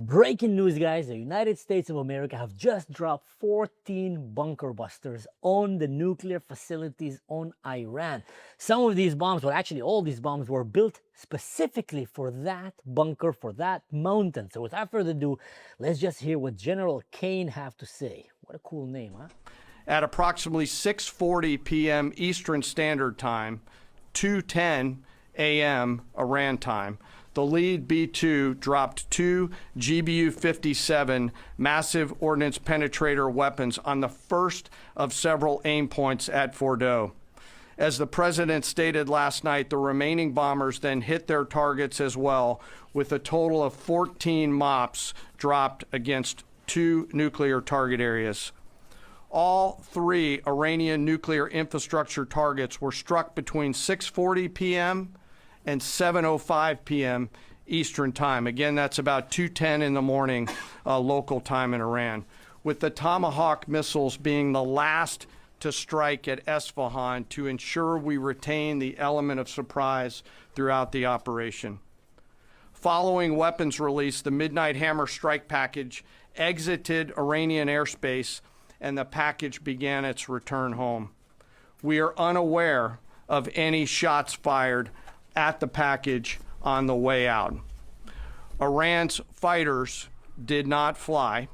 Breaking news, guys. The United States of America have just dropped 14 bunker busters on the nuclear facilities on Iran. Some of these bombs, well, actually all these bombs were built specifically for that bunker, for that mountain. So without further ado, let's just hear what General Kane have to say. What a cool name, huh? At approximately 6:40 p.m. Eastern Standard Time, 2:10 a.m. Iran time, the lead B-2 dropped two GBU-57 massive ordnance penetrator weapons on the first of several aim points at Fordo. As the president stated last night, the remaining bombers then hit their targets as well, with a total of 14 MOPs dropped against two nuclear target areas. All three Iranian nuclear infrastructure targets were struck between 6:40 p.m. and 7:05 p.m. Eastern Time. Again, that's about 2:10 in the morning local time in Iran, with the Tomahawk missiles being the last to strike at Esfahan to ensure we retain the element of surprise throughout the operation. Following weapons release, the Midnight Hammer strike package exited Iranian airspace and the package began its return home. We are unaware of any shots fired at the package on the way out. Iran's fighters did not fly,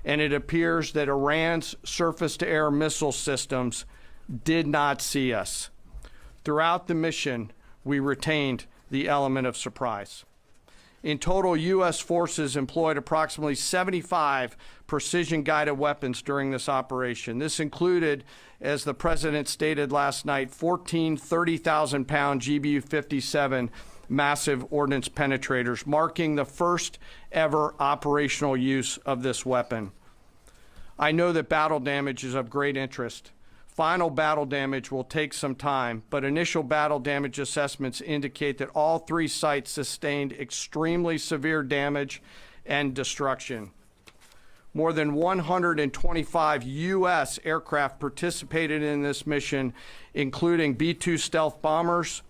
and it appears that Iran's surface-to-air missile systems did not see us. Throughout the mission, we retained the element of surprise. In total, U.S. forces employed approximately 75 precision-guided weapons during this operation. This included, as the president stated last night, 14 30,000-pound GBU-57 massive ordnance penetrators, marking the first ever operational use of this weapon. I know that battle damage is of great interest. Final battle damage will take some time, but initial battle damage assessments indicate that all three sites sustained extremely severe damage and destruction. More than 125 U.S. aircraft participated in this mission, including B-2 stealth bombers,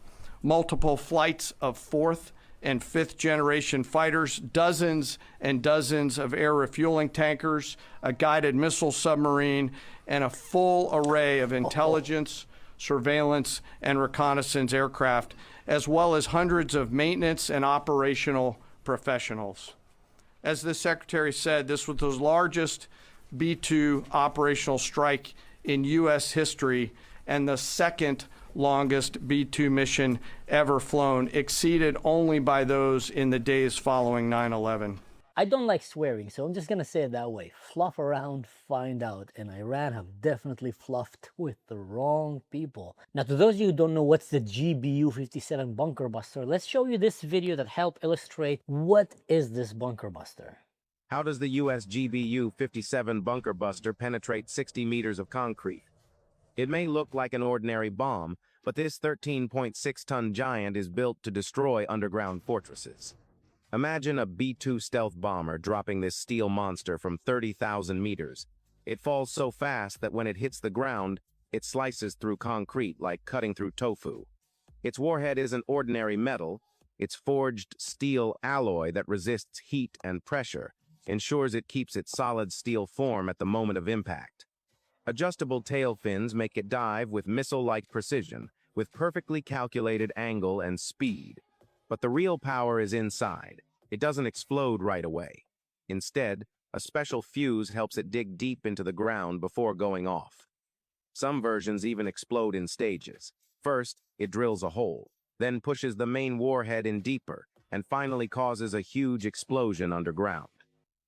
multiple flights of fourth and fifth generation fighters, dozens and dozens of air refueling tankers, a guided missile submarine, and a full array of intelligence, surveillance, and reconnaissance aircraft, as well as hundreds of maintenance and operational professionals. As the Secretary said, this was the largest B-2 operational strike in U.S. history and the second longest B-2 mission ever flown, exceeded only by those in the days following 9/11. I don't like swearing, so I'm just gonna say it that way. Fluff around, find out. And Iran have definitely fluffed with the wrong people. Now, to those of you who don't know what's the GBU-57 bunker buster, let's show you this video that help illustrate what is this bunker buster. How does the U.S. GBU-57 bunker buster penetrate 60 meters of concrete? It may look like an ordinary bomb, but this 13.6-ton giant is built to destroy underground fortresses. Imagine a B-2 stealth bomber dropping this steel monster from 30,000 meters. It falls so fast that when it hits the ground, it slices through concrete like cutting through tofu. Its warhead isn't ordinary metal. Its forged steel alloy that resists heat and pressure ensures it keeps its solid steel form at the moment of impact. Adjustable tail fins make it dive with missile-like precision, with perfectly calculated angle and speed. But the real power is inside. It doesn't explode right away. Instead, a special fuse helps it dig deep into the ground before going off. Some versions even explode in stages. First, it drills a hole, then pushes the main warhead in deeper, and finally causes a huge explosion underground.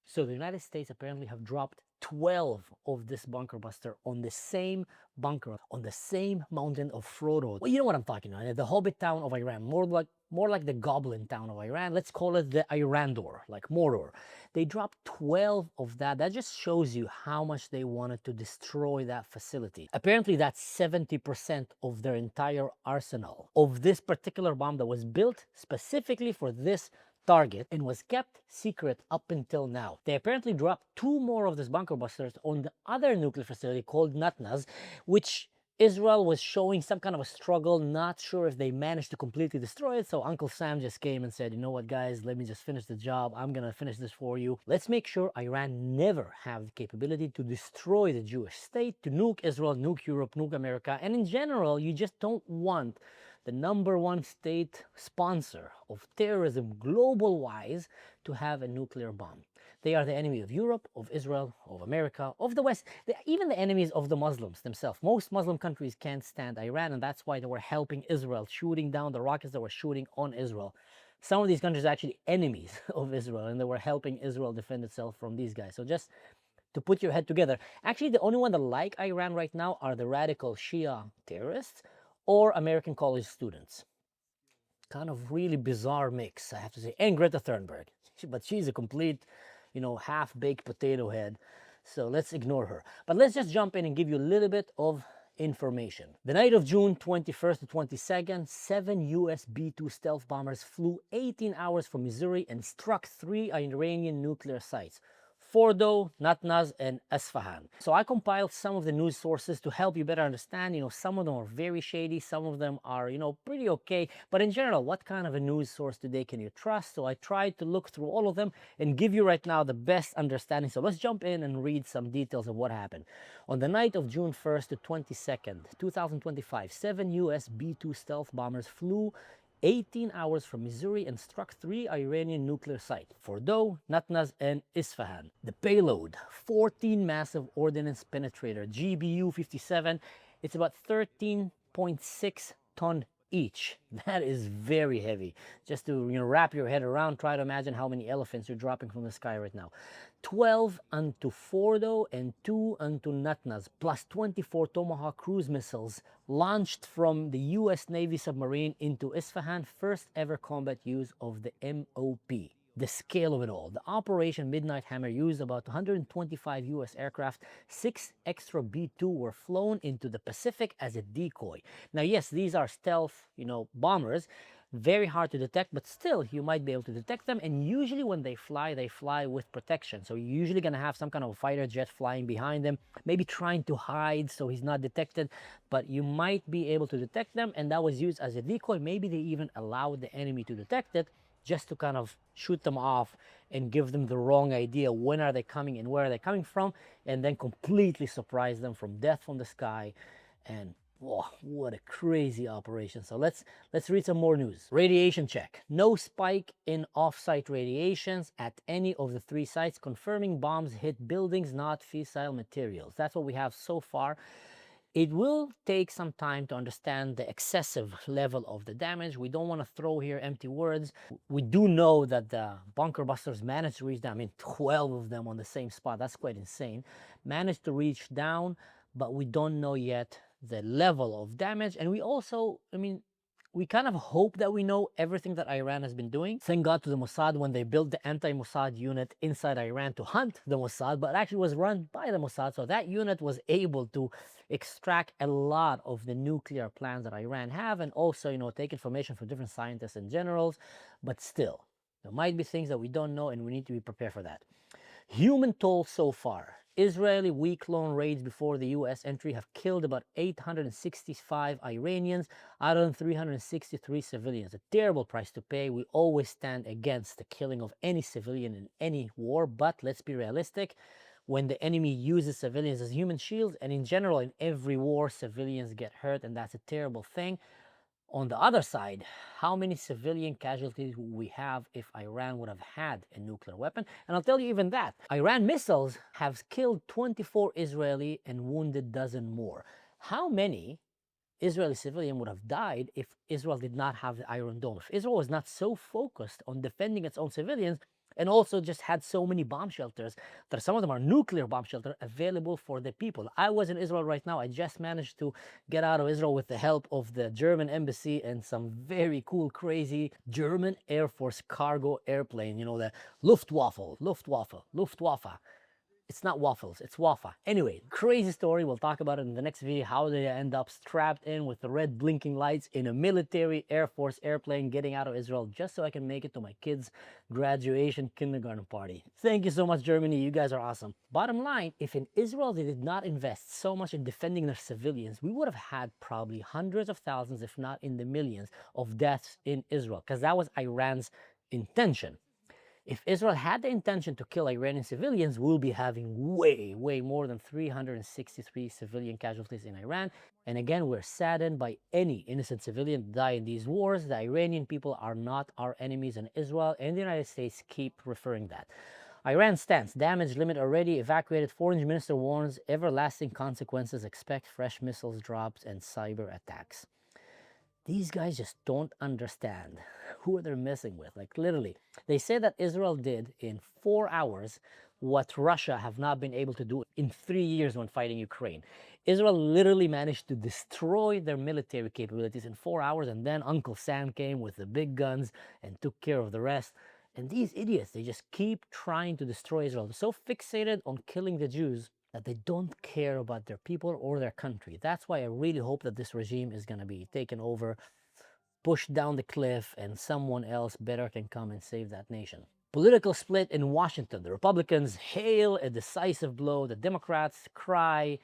So the United States apparently have dropped 12 of this bunker buster on the same bunker, on the same mountain of Frodo. Well, you know what I'm talking about, the Hobbit town of Iran, more like the Goblin town of Iran. Let's call it the Irandor, like Mordor. They dropped 12 of that. That just shows you how much they wanted to destroy that facility. Apparently, that's 70% of their entire arsenal of this particular bomb that was built specifically for this target and was kept secret up until now. They apparently dropped two more of these bunker busters on the other nuclear facility called Natanz, which Israel was showing some kind of a struggle, not sure if they managed to completely destroy it. So Uncle Sam just came and said, you know what, guys, let me just finish the job. I'm going to finish this for you. Let's make sure Iran never have the capability to destroy the Jewish state, to nuke Israel, nuke Europe, nuke America. And in general, you just don't want the #1 state sponsor of terrorism global-wise to have a nuclear bomb. They are the enemy of Europe, of Israel, of America, of the West. They're even the enemies of the Muslims themselves. Most Muslim countries can't stand Iran, and that's why they were helping Israel, shooting down the rockets that were shooting on Israel. Some of these countries are actually enemies of Israel, and they were helping Israel defend itself from these guys. So just to put your head together, actually the only one that like Iran right now are the radical Shia terrorists or American college students. Kind of really bizarre mix, I have to say. And Greta Thunberg, but she's a complete, you know, half-baked potato head. So let's ignore her. But let's just jump in and give you a little bit of information. The night of June 21st to 22nd, 7 US B-2 stealth bombers flew 18 hours from Missouri and struck 3 Iranian nuclear sites: Fordo, Natanz, and Isfahan. So I compiled some of the news sources to help you better understand. You know, some of them are very shady, some of them are, you know, pretty okay. But in general, what kind of a news source today can you trust? So I tried to look through all of them and give you right now the best understanding. So let's jump in and read some details of what happened. On the night of June 1st to 22nd, 2025, 7 US B-2 stealth bombers flew 18 hours from Missouri and struck 3 Iranian nuclear sites: Fordo, Natanz, and Isfahan. The payload, 14 massive ordnance penetrator, GBU-57. It's about 13.6 ton each. That is very heavy. Just to, you know, wrap your head around, try to imagine how many elephants you're dropping from the sky right now. 12 onto Fordo and 2 onto Natanz, plus 24 Tomahawk cruise missiles launched from the US Navy submarine into Isfahan, first ever combat use of the MOP. The scale of it all. The Operation Midnight Hammer used about 125 US aircraft. 6 extra B-2 were flown into the Pacific as a decoy. Now, yes, these are stealth, you know, bombers. Very hard to detect, but still you might be able to detect them. And usually when they fly with protection. So you're usually going to have some kind of fighter jet flying behind them, maybe trying to hide so he's not detected, but you might be able to detect them. And that was used as a decoy. Maybe they even allowed the enemy to detect it, just to kind of shoot them off and give them the wrong idea. When are they coming and where are they coming from? And then completely surprise them from death from the sky. And whoa, what a crazy operation. So let's read some more news. Radiation check. No spike in off-site radiations at any of the 3 sites, confirming bombs hit buildings, not fissile materials. That's what we have so far. It will take some time to understand the excessive level of the damage. We don't want to throw here empty words. We do know that the bunker busters managed to reach down. I mean, 12 of them on the same spot. That's quite insane. Managed to reach down, but we don't know yet the level of damage. And we also, I mean, we kind of hope that we know everything that Iran has been doing. Thank God to the Mossad when they built the anti-Mossad unit inside Iran to hunt the Mossad, but actually was run by the Mossad. So that unit was able to extract a lot of the nuclear plans that Iran have, and also, you know, take information from different scientists and generals. But still, there might be things that we don't know, and we need to be prepared for that. Human toll so far. Israeli week-long raids before the US entry have killed about 865 Iranians out of 363 civilians. A terrible price to pay. We always stand against the killing of any civilian in any war, but let's be realistic. When the enemy uses civilians as human shields, and in general in every war, civilians get hurt, and that's a terrible thing. On the other side, how many civilian casualties would we have if Iran would have had a nuclear weapon? And I'll tell you even that. Iran missiles have killed 24 Israeli and wounded dozen more. How many Israeli civilians would have died if Israel did not have the Iron Dome? If Israel was not so focused on defending its own civilians, and also just had so many bomb shelters, that some of them are nuclear bomb shelters available for the people. I was in Israel right now. I just managed to get out of Israel with the help of the German embassy and some very cool, crazy German Air Force cargo airplane, you know, the Luftwaffe. It's not waffles, it's wafa. Anyway, crazy story. We'll talk about it in the next video. How they end up strapped in with the red blinking lights in a military Air Force airplane getting out of Israel just so I can make it to my kids' graduation kindergarten party. Thank you so much, Germany. You guys are awesome. Bottom line, if in Israel they did not invest so much in defending their civilians, we would have had probably hundreds of thousands, if not in the millions, of deaths in Israel, because that was Iran's intention. If Israel had the intention to kill Iranian civilians, we'll be having way more than 363 civilian casualties in Iran. And again, we're saddened by any innocent civilian die in these wars. The Iranian people are not our enemies, and Israel and the United States keep referring that. Iran stance, damage limit already evacuated. Foreign minister warns everlasting consequences. Expect fresh missiles drops and cyber attacks. These guys just don't understand who they're messing with. Like literally, they say that Israel did in 4 hours what Russia have not been able to do in 3 years when fighting Ukraine. Israel literally managed to destroy their military capabilities in 4 hours, and then Uncle Sam came with the big guns and took care of the rest. And these idiots, they just keep trying to destroy Israel. They're so fixated on killing the Jews that they don't care about their people or their country. That's why I really hope that this regime is going to be taken over, pushed down the cliff, and someone else better can come and save that nation. Political split in Washington. The Republicans hail a decisive blow. The Democrats cry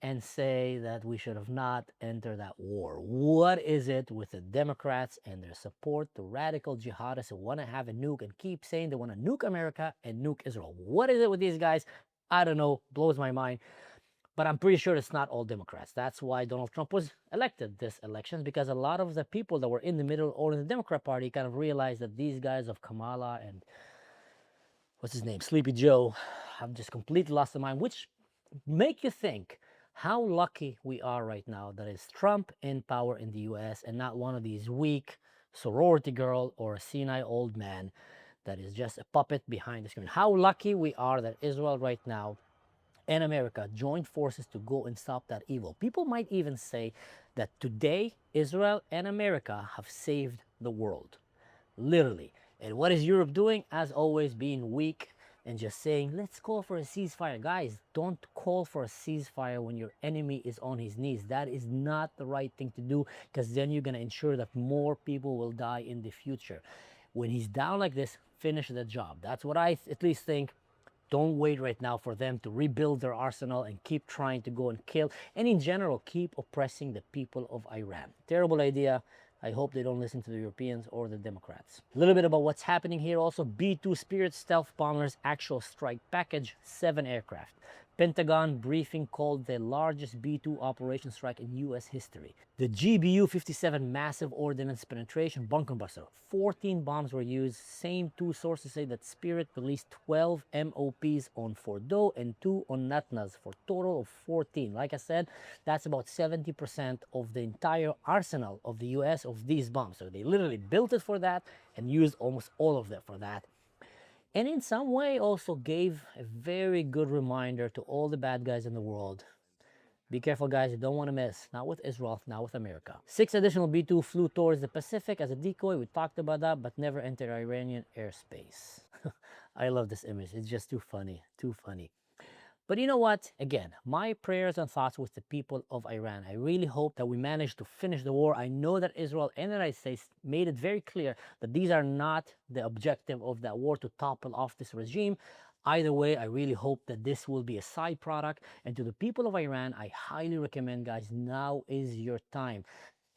and say that we should have not entered that war. What is it with the Democrats and their support to radical jihadists who want to have a nuke and keep saying they want to nuke America and nuke Israel? What is it with these guys? I don't know, blows my mind. But I'm pretty sure it's not all Democrats. That's why Donald Trump was elected this election, because a lot of the people that were in the middle or in the Democrat Party kind of realized that these guys of Kamala and what's his name, Sleepy Joe, have just completely lost their mind, which make you think how lucky we are right now that it's Trump in power in the US and not one of these weak sorority girl or a senile old man that is just a puppet behind the screen. How lucky we are that Israel right now and America joined forces to go and stop that evil. People might even say that today Israel and America have saved the world, literally. And what is Europe doing? As always, being weak and just saying, let's call for a ceasefire. Guys, don't call for a ceasefire when your enemy is on his knees. That is not the right thing to do, because then you're going to ensure that more people will die in the future. When he's down like this, finish the job. That's what I at least think. Don't wait right now for them to rebuild their arsenal and keep trying to go and kill, and in general, keep oppressing the people of Iran. Terrible idea. I hope they don't listen to the Europeans or the Democrats. A little bit about what's happening here also. B-2 Spirit stealth bombers, actual strike package, 7 aircraft. Pentagon briefing called the largest B-2 operation strike in U.S. history. The GBU-57 massive ordnance penetration bunker buster. 14 bombs were used. Same 2 sources say that Spirit released 12 MOPs on Fordo and 2 on Natnaz for a total of 14. Like I said, that's about 70% of the entire arsenal of the U.S. of these bombs. So they literally built it for that and used almost all of them for that. And in some way also gave a very good reminder to all the bad guys in the world. Be careful, guys, you don't want to miss. Not with Israel, not with America. 6 additional B-2 flew towards the Pacific as a decoy. We talked about that, but never entered Iranian airspace. I love this image. It's just too funny, too funny. But you know what? Again, my prayers and thoughts with the people of Iran. I really hope that we manage to finish the war. I know that Israel and the United States made it very clear that these are not the objective of that war, to topple off this regime. Either way, I really hope that this will be a side product. And to the people of Iran, I highly recommend, guys, now is your time.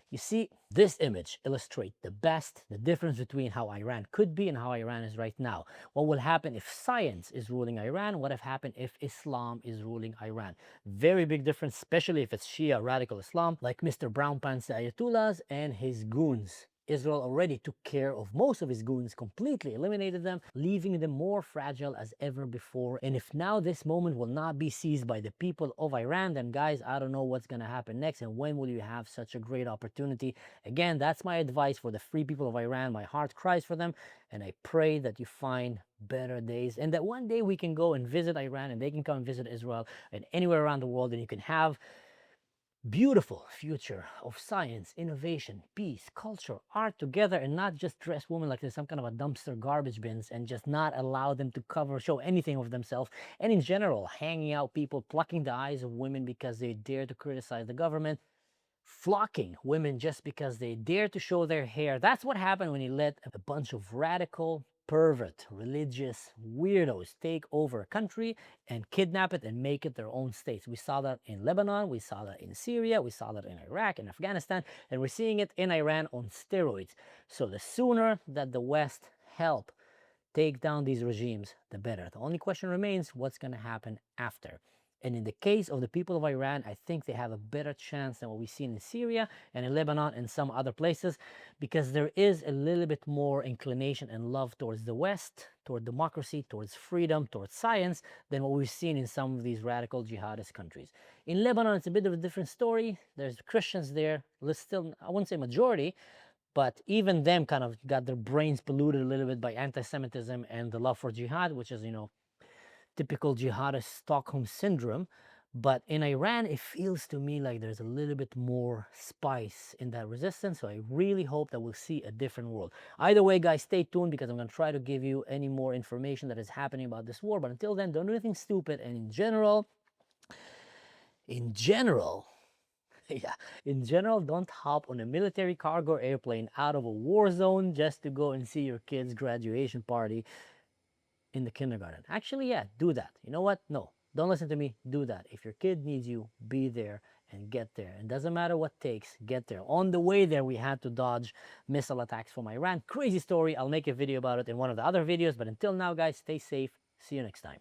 You see, this image illustrates the best the difference between how Iran could be and how Iran is right now. What will happen if science is ruling Iran? What have happened if Islam is ruling Iran? Very big difference, especially if it's Shia radical Islam, like Mr. Brown Pants Ayatollahs and his goons. Israel already took care of most of his goons, completely eliminated them, leaving them more fragile as ever before. And if now this moment will not be seized by the people of Iran, then guys, I don't know what's going to happen next, and when will you have such a great opportunity? Again, that's my advice for the free people of Iran. My heart cries for them, and I pray that you find better days, and that one day we can go and visit Iran, and they can come and visit Israel, and anywhere around the world, and you can have beautiful future of science, innovation, peace, culture, art together, and not just dress women like they're some kind of a dumpster garbage bins, and just not allow them to show anything of themselves. And in general, hanging out people, plucking the eyes of women because they dare to criticize the government, flocking women just because they dare to show their hair. That's what happened when you let a bunch of radical, pervert, religious weirdos take over a country and kidnap it and make it their own states. We saw that in Lebanon, we saw that in Syria, we saw that in Iraq and Afghanistan, and we're seeing it in Iran on steroids. So the sooner that the West help take down these regimes, the better. The only question remains, what's going to happen after? And in the case of the people of Iran, I think they have a better chance than what we've seen in Syria and in Lebanon and some other places, because there is a little bit more inclination and love towards the West, toward democracy, towards freedom, towards science, than what we've seen in some of these radical jihadist countries. In Lebanon, it's a bit of a different story. There's Christians there, still, I wouldn't say majority, but even them kind of got their brains polluted a little bit by anti-Semitism and the love for jihad, which is, typical jihadist Stockholm syndrome. But in Iran, it feels to me like there's a little bit more spice in that resistance. So I really hope that we'll see a different world. Either way, guys, stay tuned, because I'm going to try to give you any more information that is happening about this war. But until then, don't do anything stupid. And in general, yeah, in general, don't hop on a military cargo airplane out of a war zone just to go and see your kid's graduation party in the kindergarten. Actually, yeah, do that. You know what? No, don't listen to me. Do that. If your kid needs you, be there and get there. It doesn't matter what takes, get there. On the way there, we had to dodge missile attacks from Iran. Crazy story. I'll make a video about it in one of the other videos. But until now, guys, stay safe. See you next time.